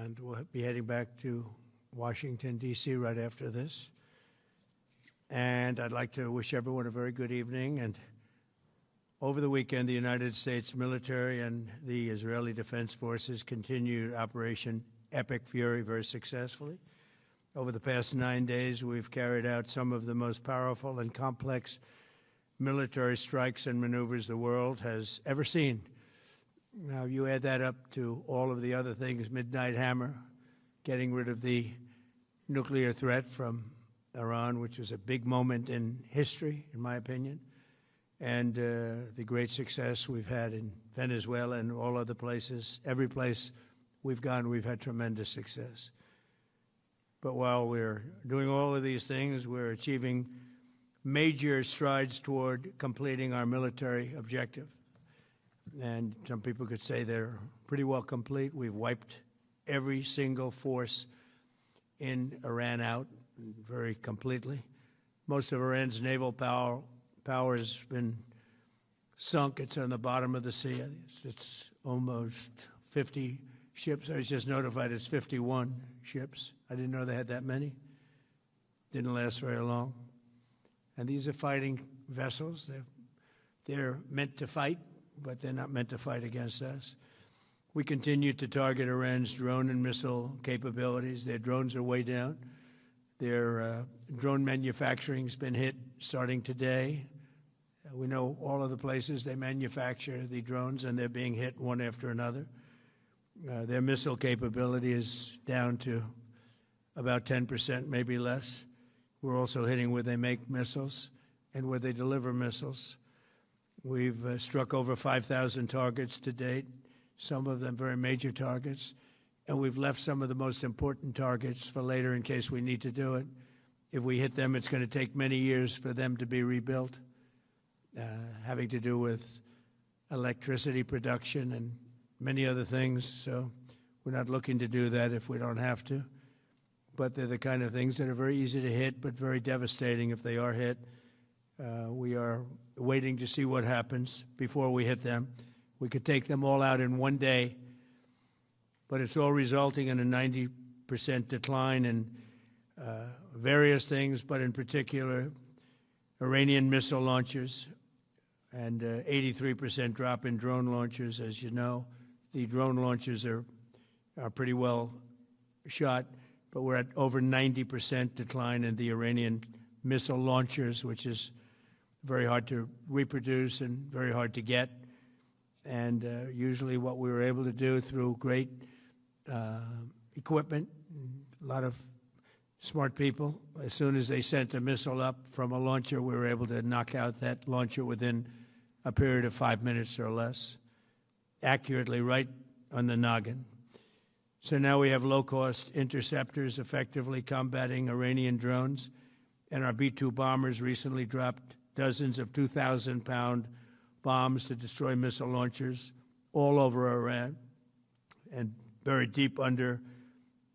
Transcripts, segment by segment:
and we'll be heading back to Washington, D.C. right after this. And I'd like to wish everyone a very good evening. And over the weekend, the United States military and the Israeli Defense Forces continued Operation Epic Fury very successfully. Over the past 9 days, we've carried out some of the most powerful and complex military strikes and maneuvers the world has ever seen. Now, you add that up to all of the other things, Midnight Hammer, getting rid of the nuclear threat from Iran, which was a big moment in history, in my opinion, and the great success we've had in Venezuela and all other places. Every place we've gone, we've had tremendous success. But while we're doing all of these things, we're achieving major strides toward completing our military objective. And some people could say they're pretty well complete. We've wiped every single force in Iran out very completely. Most of Iran's naval power has been sunk. It's on the bottom of the sea. It's almost 50 ships. I was just notified it's 51 ships. I didn't know they had that many. Didn't last very long. And these are fighting vessels. They're meant to fight, but they're not meant to fight against us. We continue to target Iran's drone and missile capabilities. Their drones are way down. Their drone manufacturing has been hit starting today. We know all of the places they manufacture the drones, and they're being hit one after another. Their missile capability is down to about 10%, maybe less. We're also hitting where they make missiles and where they deliver missiles. We've struck over 5,000 targets to date, some of them very major targets, and we've left some of the most important targets for later in case we need to do it. If we hit them, it's going to take many years for them to be rebuilt, having to do with electricity production and many other things. So we're not looking to do that if we don't have to. But they're the kind of things that are very easy to hit, but very devastating if they are hit. We are waiting to see what happens before we hit them. We could take them all out in one day, but it's all resulting in a 90% decline in various things, but in particular, Iranian missile launchers and 83% drop in drone launchers. As you know, the drone launchers are pretty well shot, but we're at over 90% decline in the Iranian missile launchers, which is very hard to reproduce and very hard to get. And usually what we were able to do through great equipment, a lot of smart people, as soon as they sent a missile up from a launcher, we were able to knock out that launcher within a period of 5 minutes or less, accurately right on the noggin. So now we have low-cost interceptors effectively combating Iranian drones, and our B-2 bombers recently dropped dozens of 2,000-pound bombs to destroy missile launchers all over Iran and buried deep under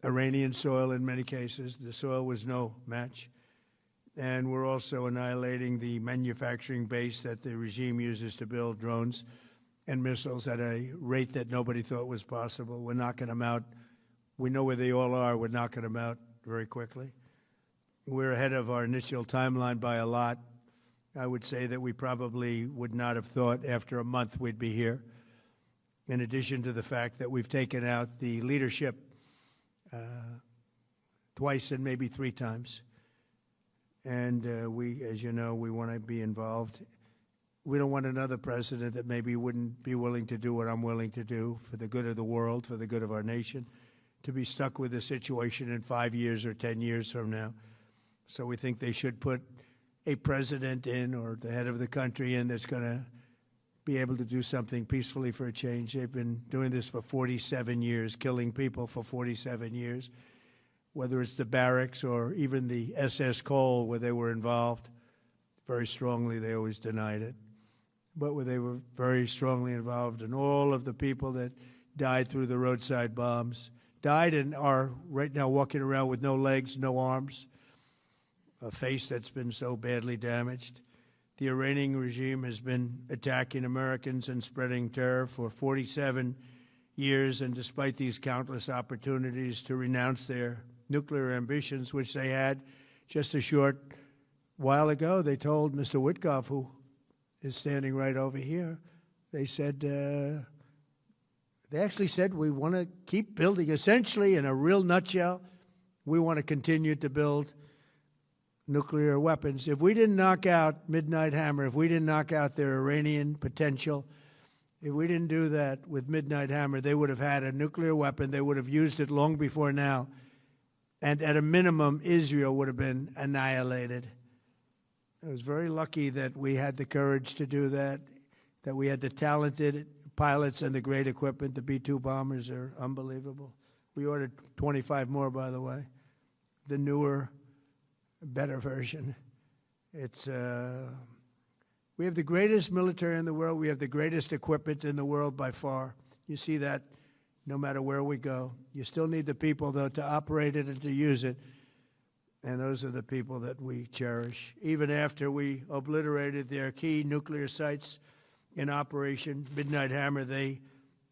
Iranian soil in many cases. The soil was no match. And we're also annihilating the manufacturing base that the regime uses to build drones and missiles at a rate that nobody thought was possible. We're knocking them out. We know where they all are. We're knocking them out very quickly. We're ahead of our initial timeline by a lot. I would say that we probably would not have thought after a month we'd be here, in addition to the fact that we've taken out the leadership twice and maybe 3 times. And we, as you know, we want to be involved. We don't want another president that maybe wouldn't be willing to do what I'm willing to do for the good of the world, for the good of our nation, to be stuck with a situation in 5 years or 10 years from now. So we think they should put a president in, or the head of the country in, that's going to be able to do something peacefully for a change. They've been doing this for 47 years, killing people for 47 years, whether it's the barracks or even the SS Cole where they were involved. Very strongly, they always denied it. But where they were very strongly involved, and all of the people that died through the roadside bombs died and are right now walking around with no legs, no arms, a face that's been so badly damaged. The Iranian regime has been attacking Americans and spreading terror for 47 years, and despite these countless opportunities to renounce their nuclear ambitions, which they had just a short while ago, they told Mr. Witkoff, who is standing right over here, they said, they actually said, we want to keep building. Essentially, in a real nutshell, we want to continue to build nuclear weapons. If we didn't knock out Midnight Hammer, if we didn't knock out their Iranian potential, if we didn't do that with Midnight Hammer, they would have had a nuclear weapon. They would have used it long before now. And at a minimum, Israel would have been annihilated. I was very lucky that we had the courage to do that, that we had the talented pilots and the great equipment. The B-2 bombers are unbelievable. We ordered 25 more, by the way. The newer, better version. It's we have the greatest military in the world. We have the greatest equipment in the world by far. You see that no matter where we go. You still need the people, though, to operate it and to use it. And those are the people that we cherish. Even after we obliterated their key nuclear sites in Operation Midnight Hammer, they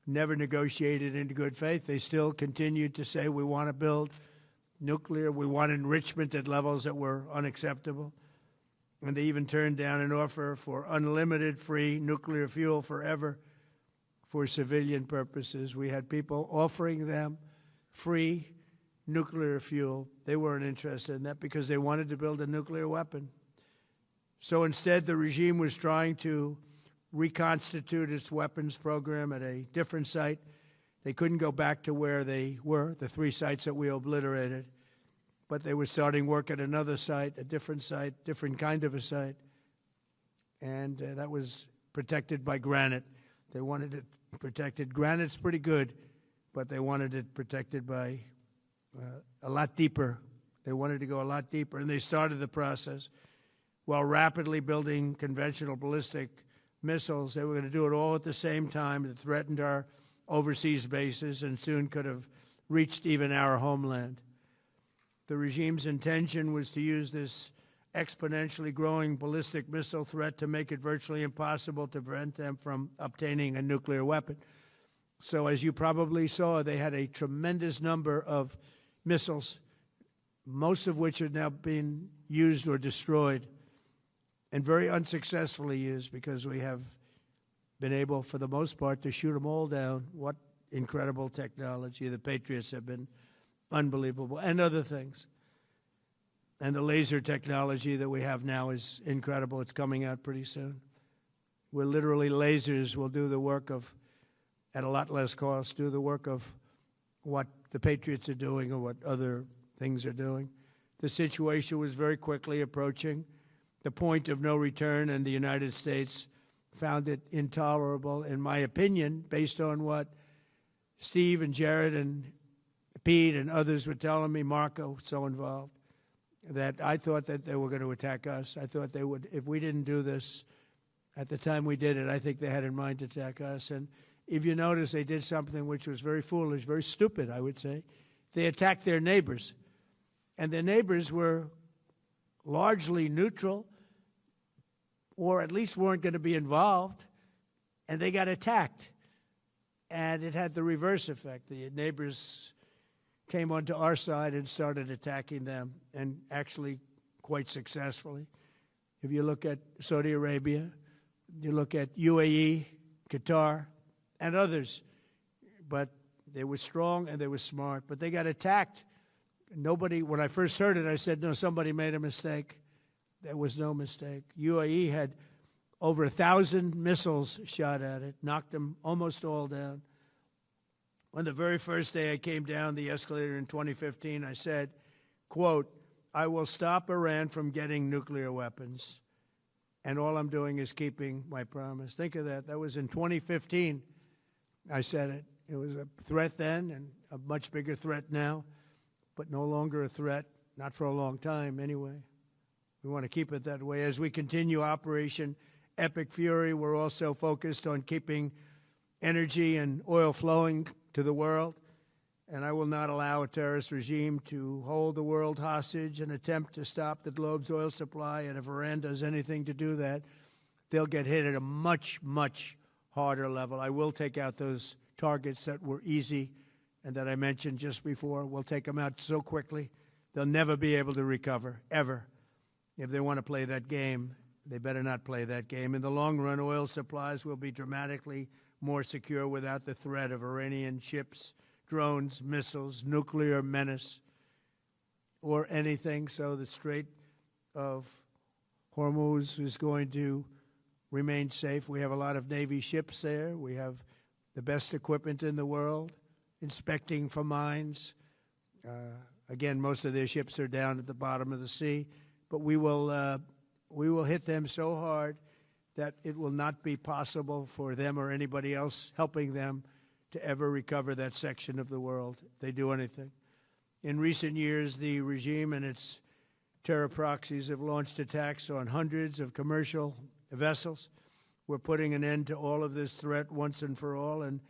never negotiated into good faith. They still continued to say, we want to build nuclear. We want enrichment at levels that were unacceptable. And they even turned down an offer for unlimited free nuclear fuel forever for civilian purposes. We had people offering them free nuclear fuel. They weren't interested in that because they wanted to build a nuclear weapon. So instead, the regime was trying to reconstitute its weapons program at a different site. They couldn't go back to where they were, the 3 sites that we obliterated, but they were starting work at another site, a different site, different kind of a site, and that was protected by granite. They wanted it protected. Granite's pretty good, but they wanted it protected by a lot deeper. They wanted to go a lot deeper, and they started the process while rapidly building conventional ballistic missiles. They were going to do it all at the same time. It threatened our overseas bases and soon could have reached even our homeland. The regime's intention was to use this exponentially growing ballistic missile threat to make it virtually impossible to prevent them from obtaining a nuclear weapon. So as you probably saw, they had a tremendous number of missiles, most of which have now been used or destroyed, and very unsuccessfully used because we have been able, for the most part, to shoot them all down. What incredible technology. The Patriots have been unbelievable, and other things. And the laser technology that we have now is incredible. It's coming out pretty soon. Where literally lasers will do the work of, at a lot less cost, do the work of what the Patriots are doing or what other things are doing. The situation was very quickly approaching the point of no return, and the United States found it intolerable, in my opinion, based on what Steve and Jared and Pete and others were telling me, Marco, so involved, that I thought that they were going to attack us. I thought they would, if we didn't do this at the time we did it, I think they had in mind to attack us. And if you notice, they did something which was very foolish, very stupid, I would say. They attacked their neighbors. And their neighbors were largely neutral, or at least weren't going to be involved, and they got attacked. And it had the reverse effect. The neighbors came onto our side and started attacking them, and actually quite successfully. If you look at Saudi Arabia, you look at UAE, Qatar, and others, but they were strong and they were smart, but they got attacked. Nobody, when I first heard it, I said, no, somebody made a mistake. There was no mistake. UAE had over 1,000 missiles shot at it, knocked them almost all down. On the very first day I came down the escalator in 2015, I said, quote, I will stop Iran from getting nuclear weapons, and all I'm doing is keeping my promise. Think of that. That was in 2015. I said it. It was a threat then and a much bigger threat now, but no longer a threat, not for a long time anyway. We want to keep it that way. As we continue Operation Epic Fury, we're also focused on keeping energy and oil flowing to the world, and I will not allow a terrorist regime to hold the world hostage and attempt to stop the globe's oil supply, and if Iran does anything to do that, they'll get hit at a much, much harder level. I will take out those targets that were easy and that I mentioned just before. We'll take them out so quickly, they'll never be able to recover, ever. If they want to play that game, they better not play that game. In the long run, oil supplies will be dramatically more secure without the threat of Iranian ships, drones, missiles, nuclear menace, or anything. So the Strait of Hormuz is going to remain safe. We have a lot of Navy ships there. We have the best equipment in the world, inspecting for mines. Again, most of their ships are down at the bottom of the sea, but we will hit them so hard that it will not be possible for them or anybody else helping them to ever recover that section of the world if they do anything. In recent years, the regime and its terror proxies have launched attacks on hundreds of commercial vessels. We're putting an end to all of this threat once and for all, and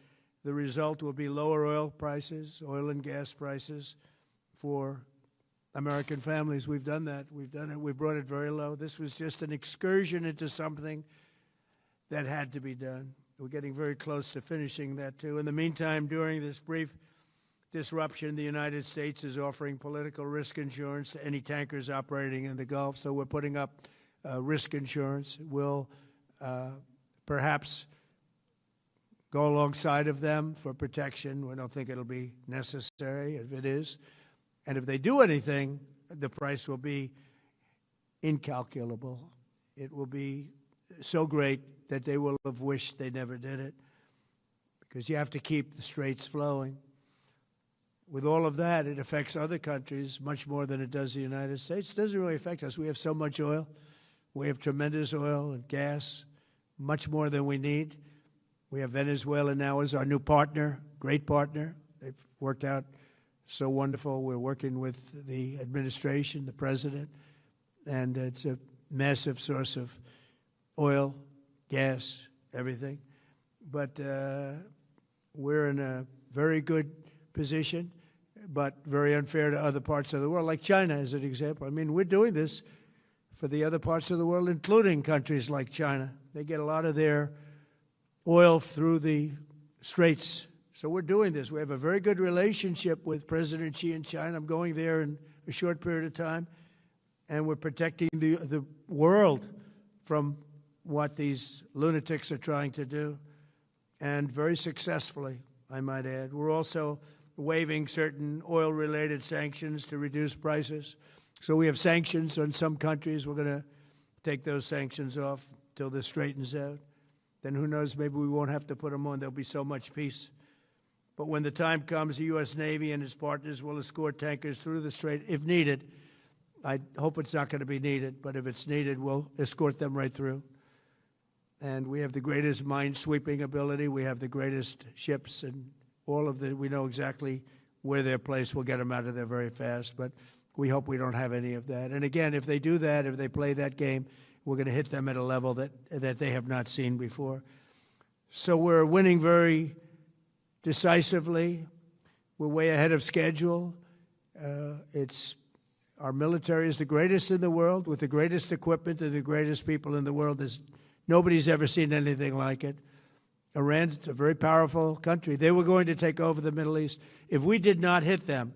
the result will be lower oil prices, oil and gas prices for American families. We've done that. We've done it. We brought it very low. This was just an excursion into something that had to be done. We're getting very close to finishing that, too. In the meantime, during this brief disruption, the United States is offering political risk insurance to any tankers operating in the Gulf. So we're putting up risk insurance. We'll perhaps go alongside of them for protection. We don't think it'll be necessary if it is. And if they do anything, the price will be incalculable. It will be so great that they will have wished they never did it, because you have to keep the straits flowing. With all of that, it affects other countries much more than it does the United States. It doesn't really affect us. We have so much oil. We have tremendous oil and gas, much more than we need. We have Venezuela now as our new partner, great partner. They've worked out so wonderful. We're working with the administration, the president, and it's a massive source of oil, gas, everything. But we're in a very good position, but very unfair to other parts of the world, like China as an example. I mean, we're doing this for the other parts of the world, including countries like China. They get a lot of their oil through the straits. So we're doing this. We have a very good relationship with President Xi in China. I'm going there in a short period of time, and we're protecting the world from what these lunatics are trying to do, and very successfully, I might add. We're also waiving certain oil-related sanctions to reduce prices. So we have sanctions on some countries. We're going to take those sanctions off till this straightens out. Then who knows, maybe we won't have to put them on. There'll be so much peace. But when the time comes, the U.S. Navy and its partners will escort tankers through the strait if needed. I hope it's not going to be needed, but if it's needed, we'll escort them right through. And we have the greatest mine-sweeping ability. We have the greatest ships, and all of the, we know exactly where they're placed. We'll get them out of there very fast, but we hope we don't have any of that. And again, if they do that, if they play that game, we're going to hit them at a level that they have not seen before. So we're winning very decisively. We're way ahead of schedule. Our military is the greatest in the world, with the greatest equipment and the greatest people in the world. Nobody's ever seen anything like it. Iran's a very powerful country. They were going to take over the Middle East. If we did not hit them,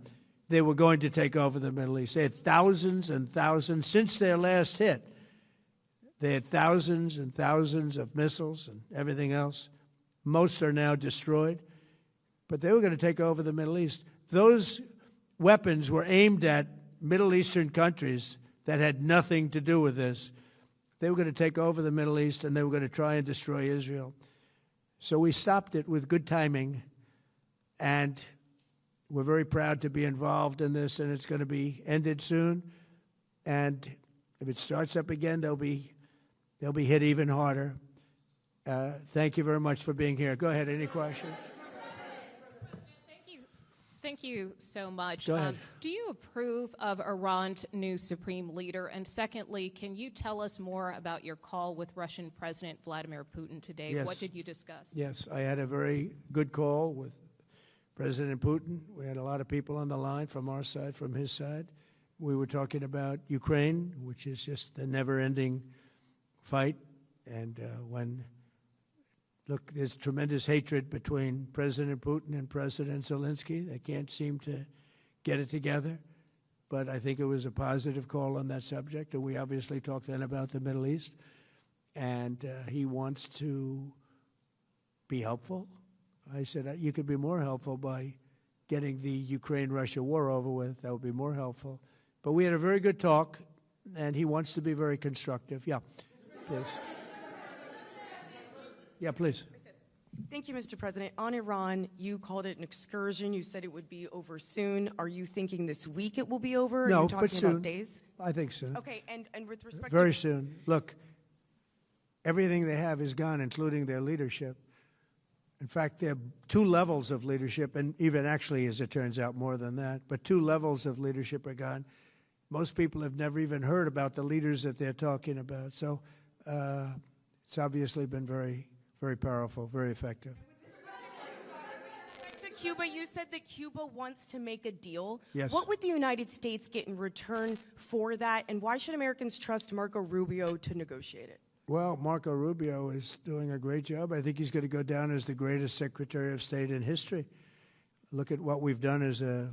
they were going to take over the Middle East. They had thousands and thousands. Since their last hit, they had thousands and thousands of missiles and everything else. Most are now destroyed. But they were going to take over the Middle East. Those weapons were aimed at Middle Eastern countries that had nothing to do with this. They were going to take over the Middle East, and they were going to try and destroy Israel. So we stopped it with good timing, and we're very proud to be involved in this, and it's going to be ended soon. And if it starts up again, they'll be hit even harder. Thank you very much for being here. Go ahead. Any questions? Thank you so much. Go ahead. Do you approve of Iran's new supreme leader? And secondly, can you tell us more about your call with Russian President Vladimir Putin today? Yes. What did you discuss? Yes, I had a very good call with President Putin. We had a lot of people on the line from our side, from his side. We were talking about Ukraine, which is just a never-ending fight. And when Look, there's tremendous hatred between President Putin and President Zelensky. They can't seem to get it together. But I think it was a positive call on that subject. And we obviously talked then about the Middle East. And he wants to be helpful. I said, you could be more helpful by getting the Ukraine-Russia war over with. That would be more helpful. But we had a very good talk, and he wants to be very constructive. Yeah, please. Yeah, please. Thank you, Mr. President. On Iran, you called it an excursion. You said it would be over soon. Are you thinking this week it will be over? No, Are you talking but soon. about days? I think soon. Okay, and with respect Very to... soon. Look, everything they have is gone, including their leadership. In fact, there are two levels of leadership, and even actually, as it turns out, more than that. But two levels of leadership are gone. Most people have never even heard about the leaders that they're talking about. So it's obviously been very, very powerful, very effective. To Cuba, you said that Cuba wants to make a deal. Yes. What would the United States get in return for that, and why should Americans trust Marco Rubio to negotiate it? Well, Marco Rubio is doing a great job. I think he's going to go down as the greatest Secretary of State in history. Look at what we've done as a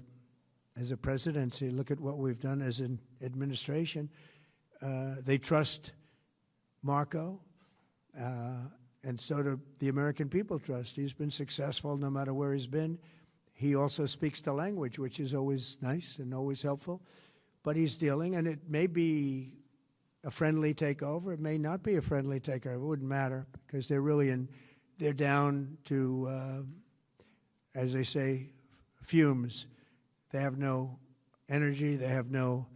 presidency. Look at what we've done as an administration. They trust Marco, and so do the American people trust. He's been successful no matter where he's been. He also speaks the language, which is always nice and always helpful. But he's dealing, and it may be a friendly takeover. It may not be a friendly takeover. It wouldn't matter because they're down to, as they say, fumes. They have no energy. They have no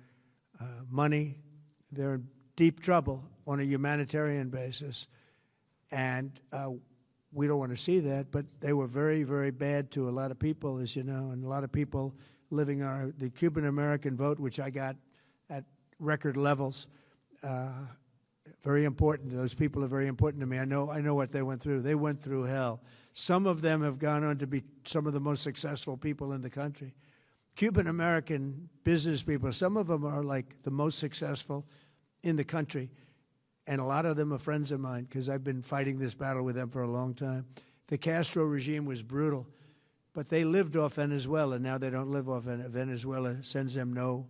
money. They're in deep trouble on a humanitarian basis. And we don't want to see that, but they were very, very bad to a lot of people, as you know, and a lot of people living on the Cuban-American vote, which I got at record levels. Very important. Those people are very important to me. I know what they went through. They went through hell. Some of them have gone on to be some of the most successful people in the country. Cuban-American business people, some of them are like the most successful in the country. And a lot of them are friends of mine because I've been fighting this battle with them for a long time. The Castro regime was brutal, but they lived off Venezuela. Now they don't live off Venezuela. Sends them no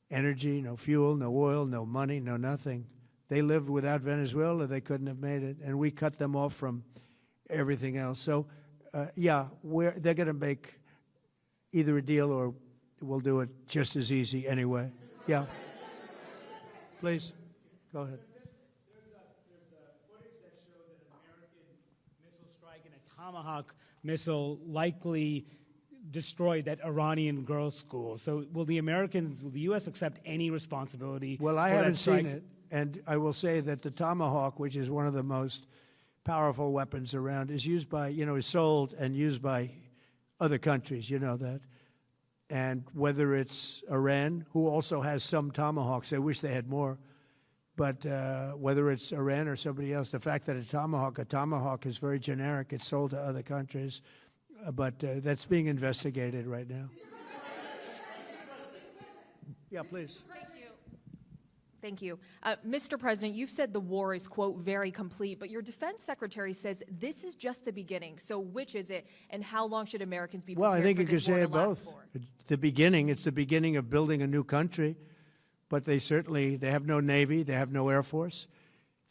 energy, no fuel, no oil, no money, no nothing. They lived without Venezuela. They couldn't have made it, and we cut them off from everything else. So, yeah, they're going to make either a deal or we'll do it just as easy anyway. Yeah. Please, go ahead. Tomahawk missile likely destroyed that Iranian girls' school. So will the U.S. accept any responsibility? Well, I haven't seen it, and I will say that the Tomahawk, which is one of the most powerful weapons around, is used by, is sold and used by other countries, you know that. And whether it's Iran, who also has some Tomahawks, I wish they had more, but whether it's Iran or somebody else, the fact that a Tomahawk is very generic. It's sold to other countries, but that's being investigated right now. Yeah, please. Thank you. Mr. President, you've said the war is, quote, very complete, but your defense secretary says this is just the beginning. So which is it, and how long should Americans be prepared Well, I think for you could this war say to it last both. for? It's the beginning of building a new country, but they have no Navy, they have no Air Force,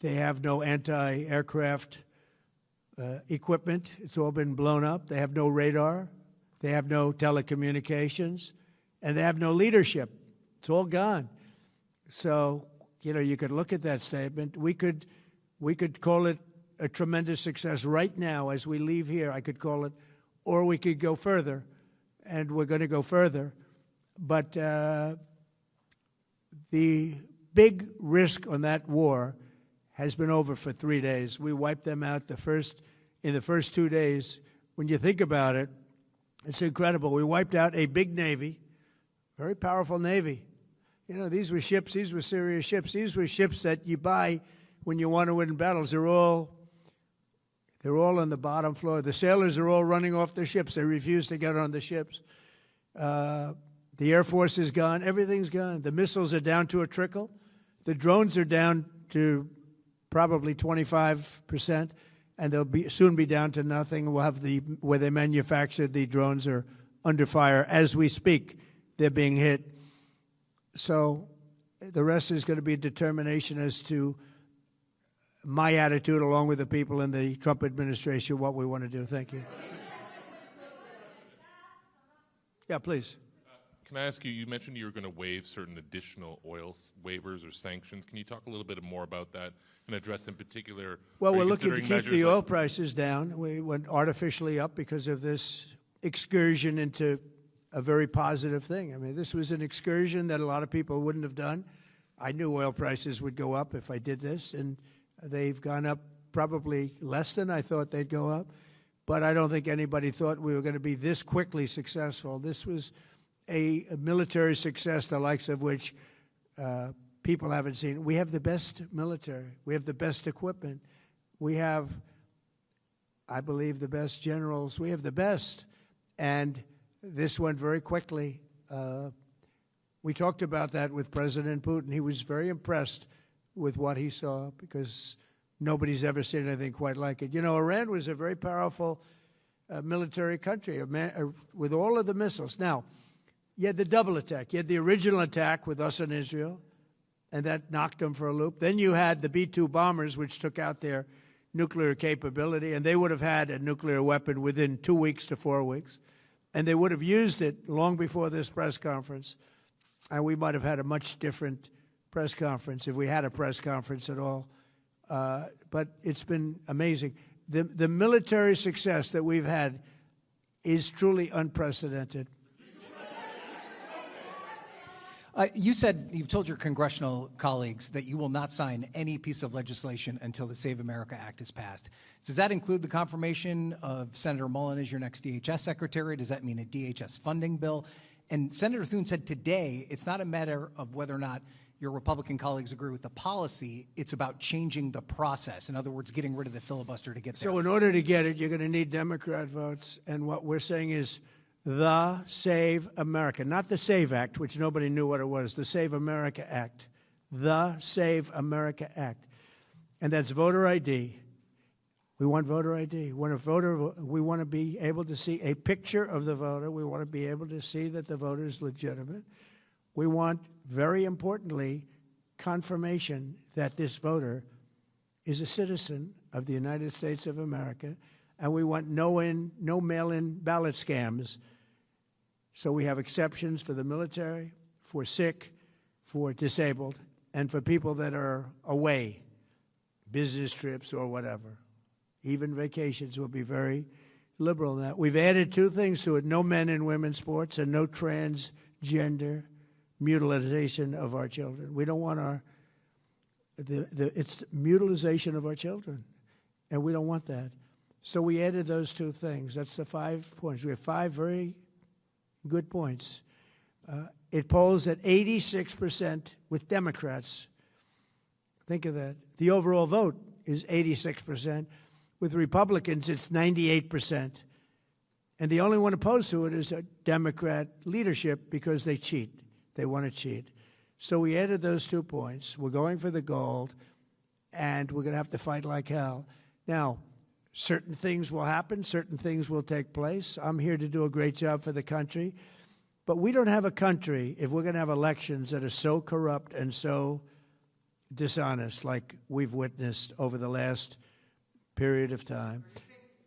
they have no anti-aircraft equipment. It's all been blown up. They have no radar, they have no telecommunications, and they have no leadership. It's all gone. So, you could look at that statement. We could call it a tremendous success right now as we leave here. I could call it, or we could go further, and we're going to go further. But the big risk on that war has been over for 3 days. We wiped them out in the first 2 days. When you think about it, it's incredible. We wiped out a big Navy, very powerful Navy. These were ships. These were serious ships. These were ships that you buy when you want to win battles. They're all on the bottom floor. The sailors are all running off the ships. They refuse to get on the ships. The Air Force is gone. Everything's gone. The missiles are down to a trickle. The drones are down to probably 25%. and they'll soon be down to nothing. We'll have where they manufactured the drones are under fire as we speak. They're being hit. So the rest is going to be a determination as to my attitude, along with the people in the Trump administration, what we want to do. Thank you. Yeah, please. Can I ask you, you mentioned you were going to waive certain additional oil waivers or sanctions. Can you talk a little bit more about that and address in particular? Well, we're looking to keep the oil prices down. We went artificially up because of this excursion into a very positive thing. I mean, this was an excursion that a lot of people wouldn't have done. I knew oil prices would go up if I did this, and they've gone up probably less than I thought they'd go up. But I don't think anybody thought we were going to be this quickly successful. This was a military success, the likes of which people haven't seen. We have the best military. We have the best equipment. We have, I believe, the best generals. We have the best. And this went very quickly. We talked about that with President Putin. He was very impressed with what he saw because nobody's ever seen anything quite like it. You know, Iran was a very powerful military country with all of the missiles. Now, you had the double attack. You had the original attack with us and Israel, and that knocked them for a loop. Then you had the B-2 bombers, which took out their nuclear capability, and they would have had a nuclear weapon within 2 weeks to 4 weeks, and they would have used it long before this press conference, and we might have had a much different press conference if we had a press conference at all. But it's been amazing. The military success that we've had is truly unprecedented. You've told your congressional colleagues that you will not sign any piece of legislation until the Save America Act is passed. Does that include the confirmation of Senator Mullen as your next DHS secretary? Does that mean a DHS funding bill? And Senator Thune said today it's not a matter of whether or not your Republican colleagues agree with the policy. It's about changing the process. In other words, getting rid of the filibuster to get there. So in order to get it, you're going to need Democrat votes. And what we're saying is the Save America, not the SAVE Act, which nobody knew what it was, the Save America Act, the Save America Act. And that's voter ID. We want voter ID. We want to be able to see a picture of the voter. We want to be able to see that the voter is legitimate. We want, very importantly, confirmation that this voter is a citizen of the United States of America, and we want no mail-in ballot scams. So we have exceptions for the military, for sick, for disabled, and for people that are away, business trips or whatever. Even vacations will be very liberal in that. We've added two things to it: no men in women's sports and no transgender mutilization of our children. We don't want it's mutilization of our children, and we don't want that. So we added those two things. That's the 5 points. We have 5 very good points. It polls at 86% with Democrats. Think of that. The overall vote is 86%. With Republicans, it's 98%. And the only one opposed to it is a Democrat leadership because they cheat. They want to cheat. So we added those 2 points. We're going for the gold, and we're going to have to fight like hell. Now, certain things will happen. Certain things will take place. I'm here to do a great job for the country. But we don't have a country, if we're going to have elections that are so corrupt and so dishonest like we've witnessed over the last period of time.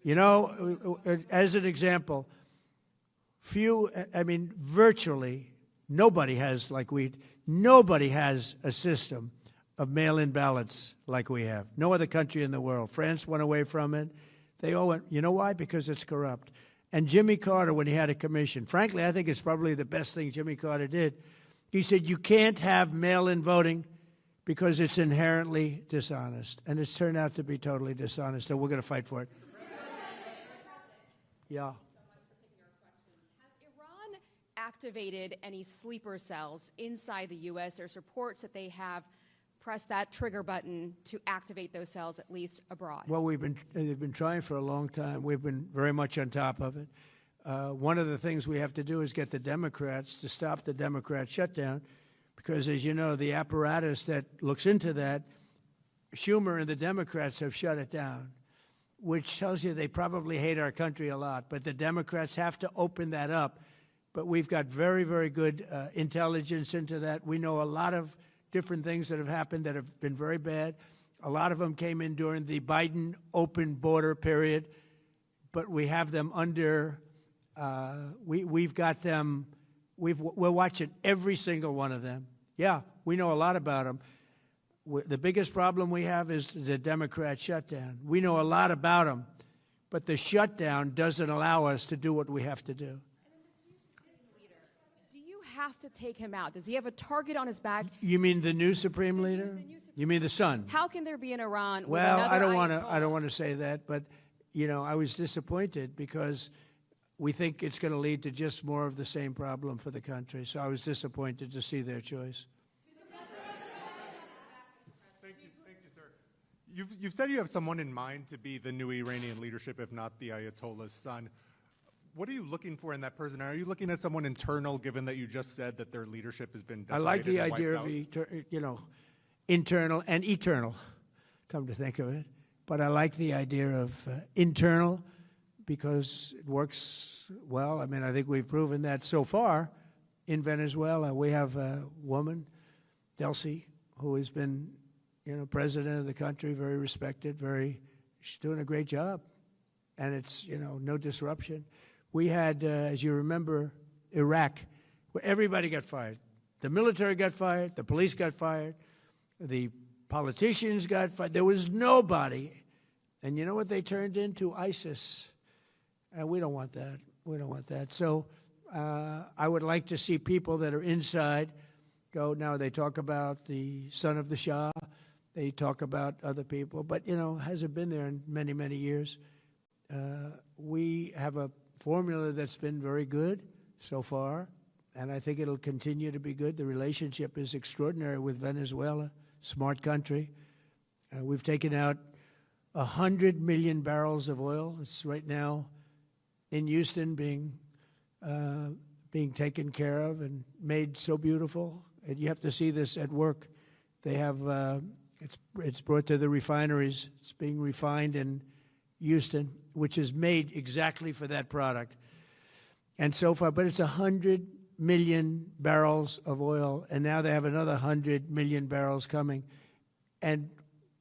You know, as an example, virtually nobody has a system of mail-in ballots like we have. No other country in the world. France went away from it. They all went. You know why? Because it's corrupt. And Jimmy Carter, when he had a commission, frankly, I think it's probably the best thing Jimmy Carter did. He said, you can't have mail-in voting because it's inherently dishonest. And it's turned out to be totally dishonest, so we're going to fight for it. Yeah. Has Iran activated any sleeper cells inside the U.S.? There's reports that they have pressed that trigger button to activate those cells, at least abroad. Well, they've been trying for a long time. We've been very much on top of it. One of the things we have to do is get the Democrats to stop the Democrat shutdown, because, as you know, the apparatus that looks into that, Schumer and the Democrats have shut it down. which tells you they probably hate our country a lot. But the Democrats have to open that up. But we've got very, very good intelligence into that. We know a lot of different things that have happened that have been very bad. A lot of them came in during the Biden open border period, but we have them under, we've got them, we're watching every single one of them. Yeah, we know a lot about them. The biggest problem we have is the Democrat shutdown. We know a lot about them, but the shutdown doesn't allow us to do what we have to do. Do you have to take him out? Does he have a target on his back? You mean the new supreme leader? You mean the son? How can there be an Iran with Well, another I don't Ayatollah? want to say that, but you know, I was disappointed because we think it's going to lead to just more of the same problem for the country. So I was disappointed to see their choice. Thank you, sir. You've said you have someone in mind to be the new Iranian leadership, if not the Ayatollah's son. What are you looking for in that person? Are you looking at someone internal, given that you just said that their leadership has been I decimated like the and idea wiped of, out? internal and eternal, come to think of it. But I like the idea of internal because it works well. I mean, I think we've proven that so far in Venezuela. We have a woman, Delcy, who has been, president of the country, very respected, she's doing a great job. And it's, no disruption. We had, as you remember, Iraq, where everybody got fired. The military got fired, the police got fired, the politicians got fired. There was nobody. And you know what they turned into? ISIS. And we don't want that. We don't want that. So I would like to see people that are inside go. Now, they talk about the son of the Shah. They talk about other people. But, hasn't been there in many, many years. We have a formula that's been very good so far, and I think it'll continue to be good. The relationship is extraordinary with Venezuela, smart country. We've taken out 100 million barrels of oil. It's right now in Houston being taken care of and made so beautiful. And you have to see this at work. They have, it's brought to the refineries. It's being refined in Houston, which is made exactly for that product. And so far, but it's 100 million barrels of oil, and now they have another 100 million barrels coming. And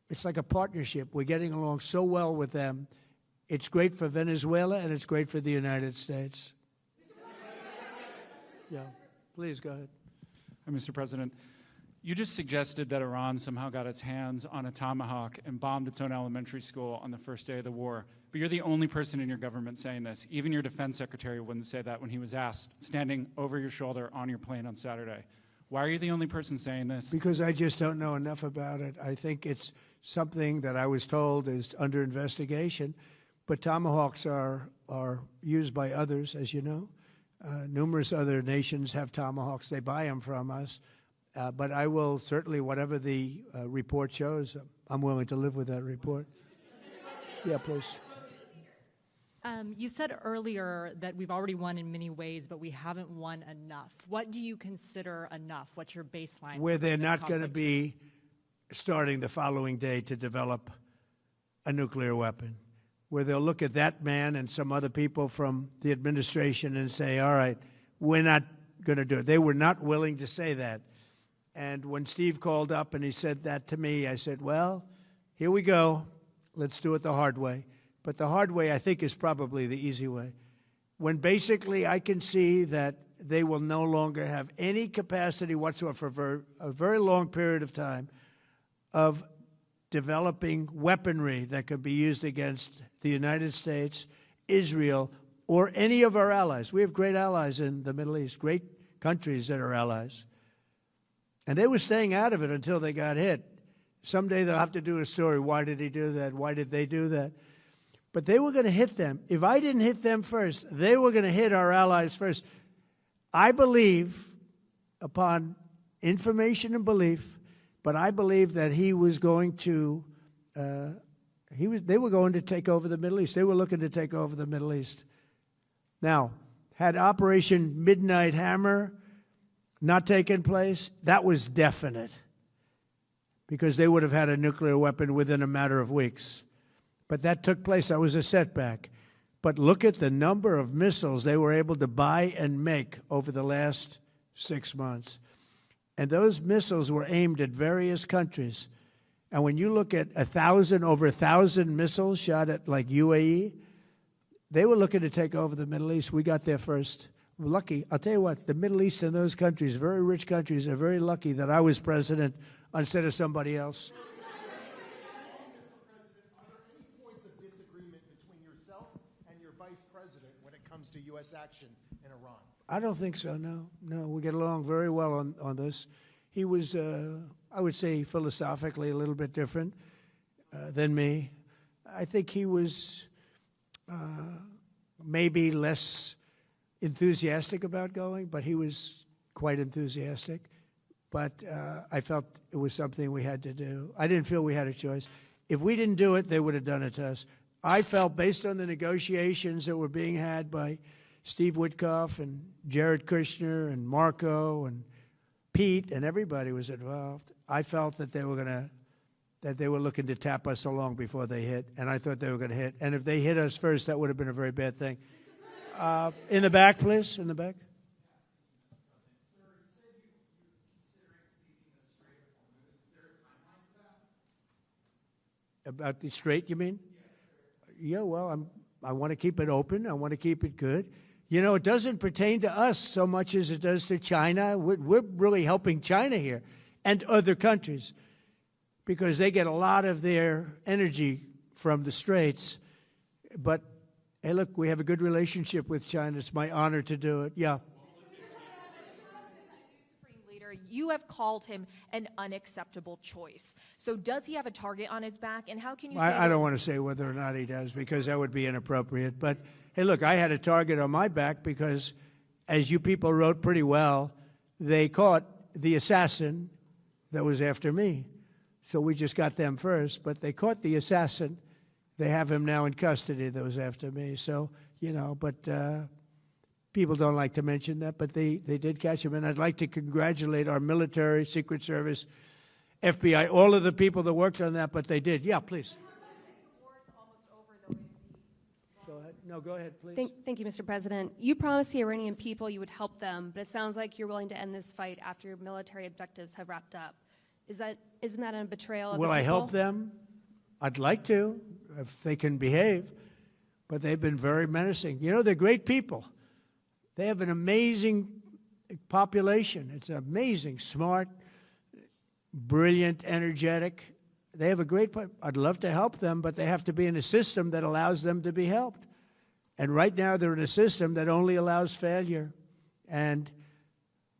it's like a partnership. We're getting along so well with them. It's great for Venezuela, and it's great for the United States. Yeah, please go ahead. Hi, Mr. President. You just suggested that Iran somehow got its hands on a tomahawk and bombed its own elementary school on the first day of the war. But you're the only person in your government saying this. Even your defense secretary wouldn't say that when he was asked, standing over your shoulder on your plane on Saturday. Why are you the only person saying this? Because I just don't know enough about it. I think it's something that I was told is under investigation. But tomahawks are used by others, as you know. Numerous other nations have tomahawks. They buy them from us. But I will certainly, whatever the report shows, I'm willing to live with that report. Yeah, please. You said earlier that we've already won in many ways, but we haven't won enough. What do you consider enough? What's your baseline? Where they're not going to be starting the following day to develop a nuclear weapon. Where they'll look at that man and some other people from the administration and say, all right, we're not going to do it. They were not willing to say that. And when Steve called up and he said that to me, I said, well, here we go. Let's do it the hard way. But the hard way, I think, is probably the easy way. When basically I can see that they will no longer have any capacity whatsoever for a very long period of time of developing weaponry that could be used against the United States, Israel, or any of our allies. We have great allies in the Middle East, great countries that are allies. And they were staying out of it until they got hit. Someday they'll have to do a story. Why did he do that? Why did they do that? But they were going to hit them. If I didn't hit them first, they were going to hit our allies first. I believe, upon information and belief, but I believe that he was going to, they were going to take over the Middle East. They were looking to take over the Middle East. Now, had Operation Midnight Hammer not taken place, that was definite, because they would have had a nuclear weapon within a matter of weeks. But that took place. That was a setback. But look at the number of missiles they were able to buy and make over the last 6 months. And those missiles were aimed at various countries. And when you look at over 1,000 missiles shot at like UAE, they were looking to take over the Middle East. We got there first. We're lucky. I'll tell you what, the Middle East and those countries, very rich countries, are very lucky that I was president instead of somebody else. Comes to U.S. action in Iran? I don't think so, no. No, we get along very well on this. He was, I would say, philosophically a little bit different than me. I think he was maybe less enthusiastic about going, but he was quite enthusiastic. But I felt it was something we had to do. I didn't feel we had a choice. If we didn't do it, they would have done it to us. I felt, based on the negotiations that were being had by Steve Witkoff and Jared Kushner and Marco and Pete, and everybody was involved, I felt that they were looking to tap us along before they hit, and I thought they were going to hit. And if they hit us first, that would have been a very bad thing. In the back, please, in the back. About the Strait, you mean? Yeah, well, I want to keep it open. I want to keep it good. You know, it doesn't pertain to us so much as it does to China. We're really helping China here and other countries because they get a lot of their energy from the Straits. But, hey, look, we have a good relationship with China. It's my honor to do it. Yeah. You have called him an unacceptable choice. So does he have a target on his back? And how can you say I don't want to say whether or not he does because that would be inappropriate. But, hey, look, I had a target on my back because, as you people wrote pretty well, they caught the assassin that was after me. So we just got them first. But they caught the assassin. They have him now in custody that was after me. So, you know, but people don't like to mention that, but they did catch him. And I'd like to congratulate our military, Secret Service, FBI, all of the people that worked on that, but they did. Yeah, please. Go ahead. No, go ahead, please. Thank you, Mr. President. You promised the Iranian people you would help them, but it sounds like you're willing to end this fight after your military objectives have wrapped up. Isn't that a betrayal of the people? Will I help them? I'd like to, if they can behave, but they've been very menacing. You know, they're great people. They have an amazing population. It's amazing, smart, brilliant, energetic. They have a great, I'd love to help them, but they have to be in a system that allows them to be helped. And right now they're in a system that only allows failure. And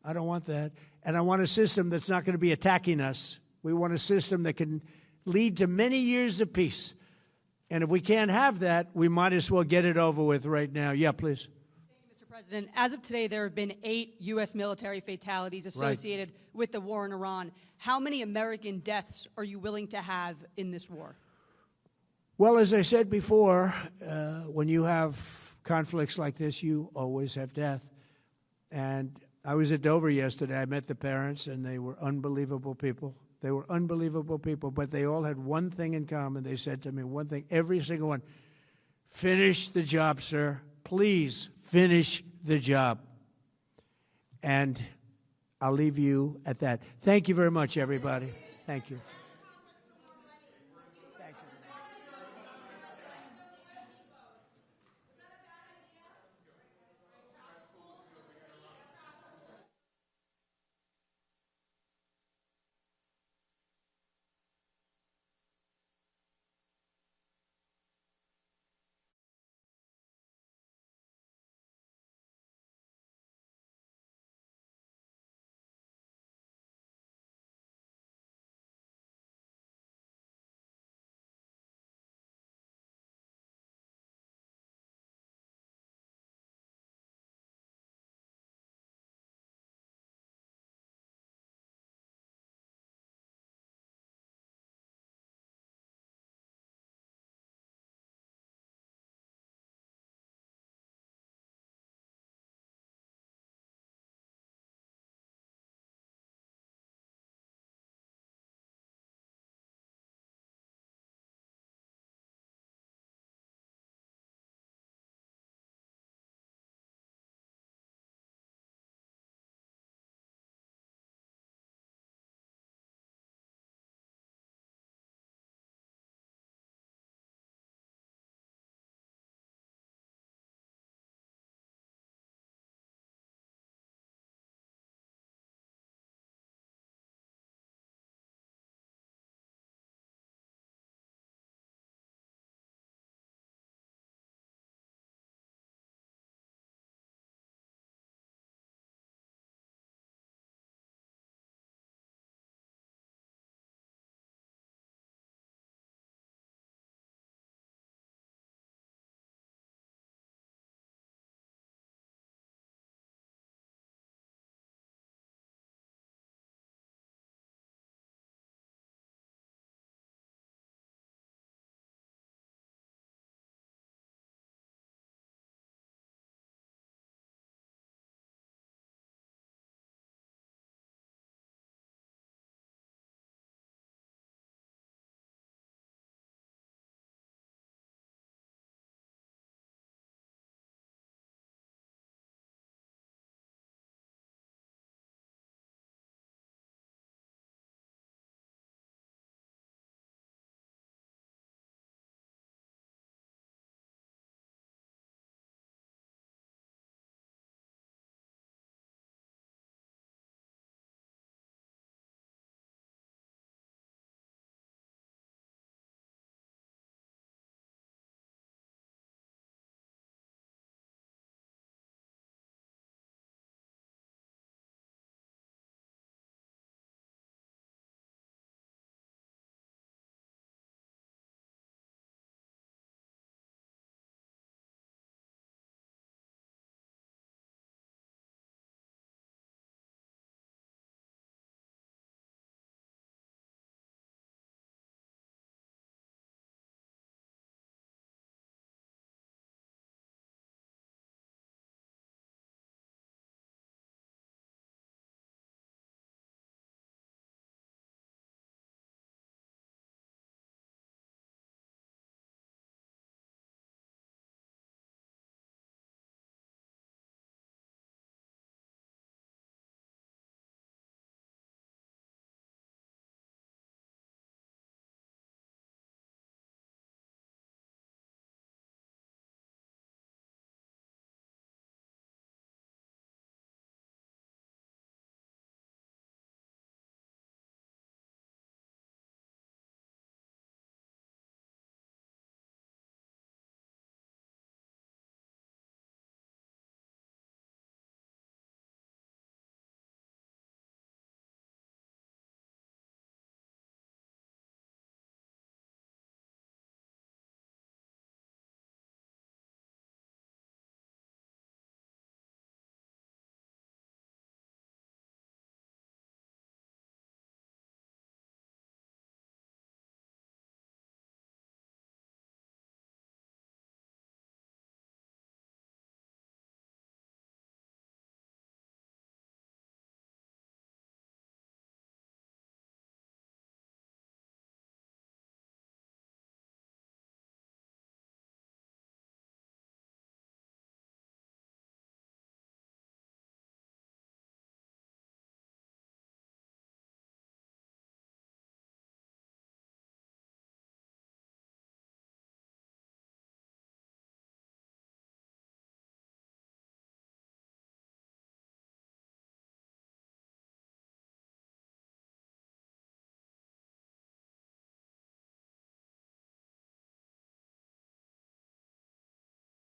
I don't want that. And I want a system that's not going to be attacking us. We want a system that can lead to many years of peace. And if we can't have that, we might as well get it over with right now. Yeah, please. President, as of today, there have been 8 U.S. military fatalities associated with the war in Iran. How many American deaths are you willing to have in this war? Well, as I said before, when you have conflicts like this, you always have death. And I was at Dover yesterday. I met the parents, and they were unbelievable people. They were unbelievable people, but they all had one thing in common. They said to me one thing, every single one, finish the job, sir. Please finish the job. And I'll leave you at that. Thank you very much, everybody. Thank you.